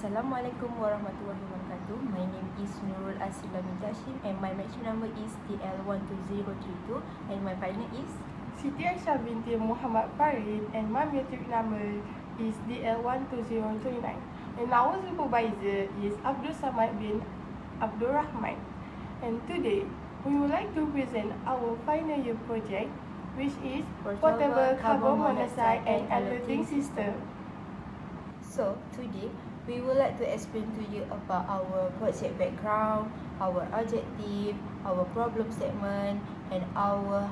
Assalamualaikum warahmatullahi wabarakatuh. My name is Nurul Asilami Tashim and my matching number is TL12032 and my partner is Siti Aisyah binti Muhammad Farid and my metric number is DL12029 and our supervisor is Abdul Samad bin Abdul Rahman. And today we would like to present our final year project, which is portable carbon monoxide and alerting system. So today we would like to explain to you about our project background, our objective, our problem statement and our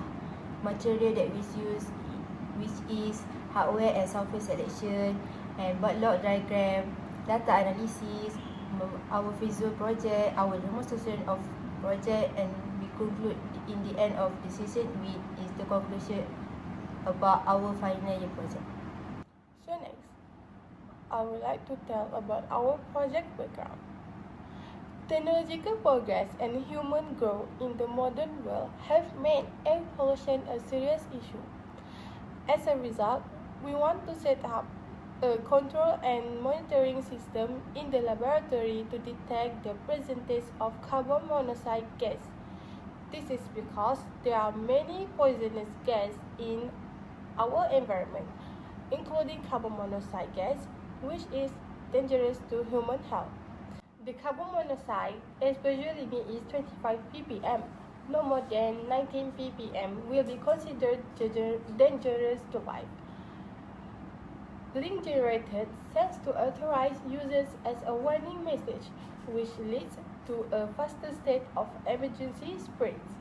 material that we use, which is hardware and software selection and backlog diagram, data analysis, our visual project, our demonstration of project, and we conclude in the end of the session with is the conclusion about our final year project. So next, I would like to tell about our project background. Technological progress and human growth in the modern world have made air pollution a serious issue. As a result, we want to set up a control and monitoring system in the laboratory to detect the presence of carbon monoxide gas. This is because there are many poisonous gases in our environment, including carbon monoxide gas, which is dangerous to human health. The carbon monoxide exposure limit is 25 ppm. No more than 19 ppm will be considered dangerous to life. Blink generated sends to authorized users as a warning message, which leads to a faster state of emergency spreads.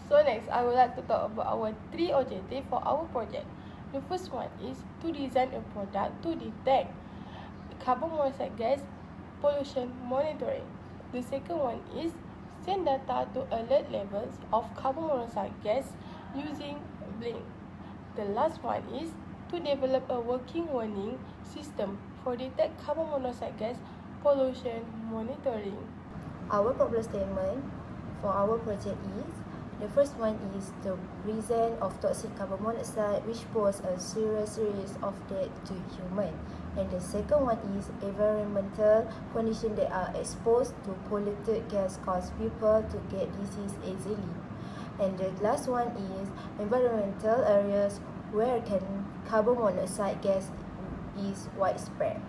So next, I would like to talk about our three objectives for our project. The first one is to design a product to detect carbon monoxide gas pollution monitoring. The second one is send data to alert levels of carbon monoxide gas using Blink. The last one is to develop a working warning system for detect carbon monoxide gas pollution monitoring. Our problem statement for our project is, the first one is the presence of toxic carbon monoxide, which pose a serious risk of death to human. And the second one is environmental conditions that are exposed to polluted gas cause people to get disease easily. And the last one is environmental areas where carbon monoxide gas is widespread.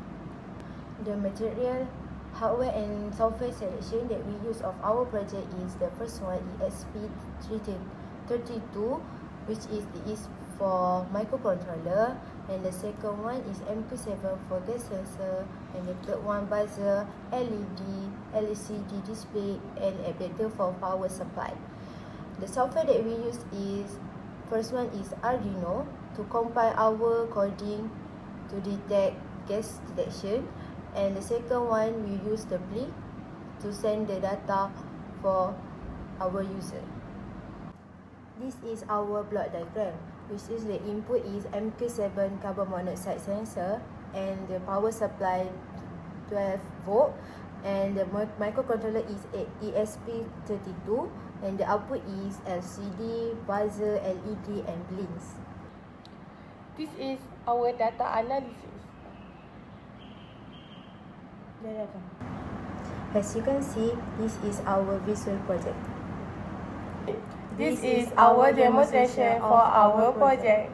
The material, hardware and software selection that we use of our project is, the first one ESP32, which is for microcontroller, and the second one is MQ7 for gas sensor, and the third one buzzer, LED, LCD display and adapter for power supply. The software that we use is, first one is Arduino to compile our coding to detect gas detection, and the second one we use the Blink to send the data for our user. This is our block diagram, which is the input is MQ7 carbon monoxide sensor and the power supply 12 volt, and the microcontroller is ESP32 and the output is LCD, buzzer, LED and blinks. This is our data analysis. As you can see, this is our visual project. This is our demonstration for our project.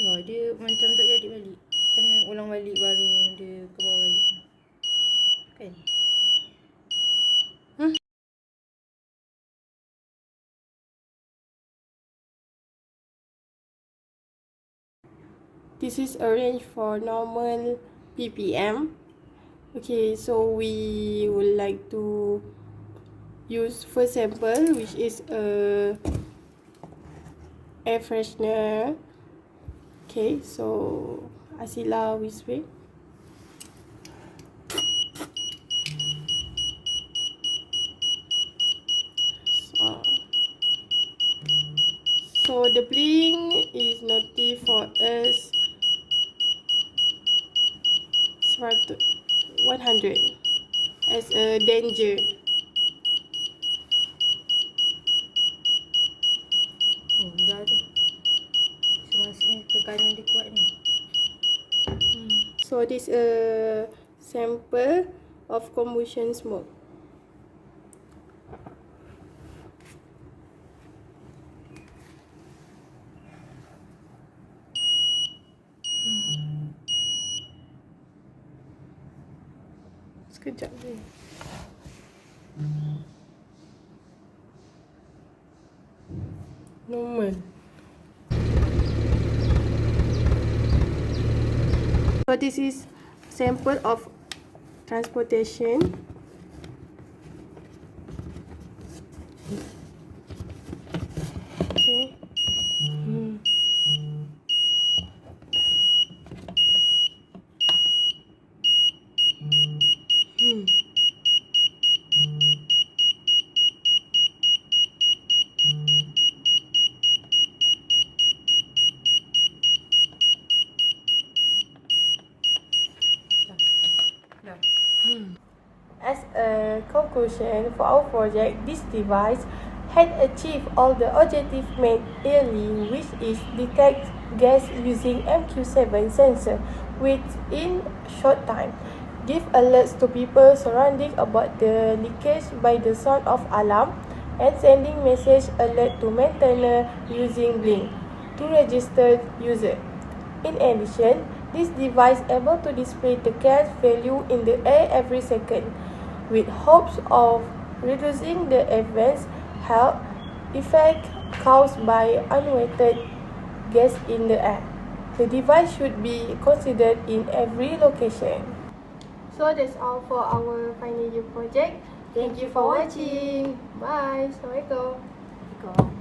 Wah, dia macam tak jadi balik. Kena ulang balik baru dia ke bawah balik. Kan? This is arranged for normal ppm. Okay, so we would like to use first sample, which is a air freshener. Okay, so Asila we spray. So the Blink is notif for us 100. 100 as a danger. Oh, dah tu. Semasa tekanan dia kuat ni. So this a sample of combustion smoke. Sekejap je. Normal. So this is sample of transportation. Okay. Dah. As a conclusion for our project, this device had achieved all the objectives made early, which is detect gas using MQ7 sensor within short time, give alerts to people surrounding about the leakage by the sound of alarm, and sending message alert to maintainer using blink to registered user. In addition, this device able to display the gas value in the air every second, with hopes of reducing the adverse health effect caused by unwanted gas in the air. The device should be considered in every location. So that's all for our final year project. Thank you for watching. Bye. Assalamualaikum. Go.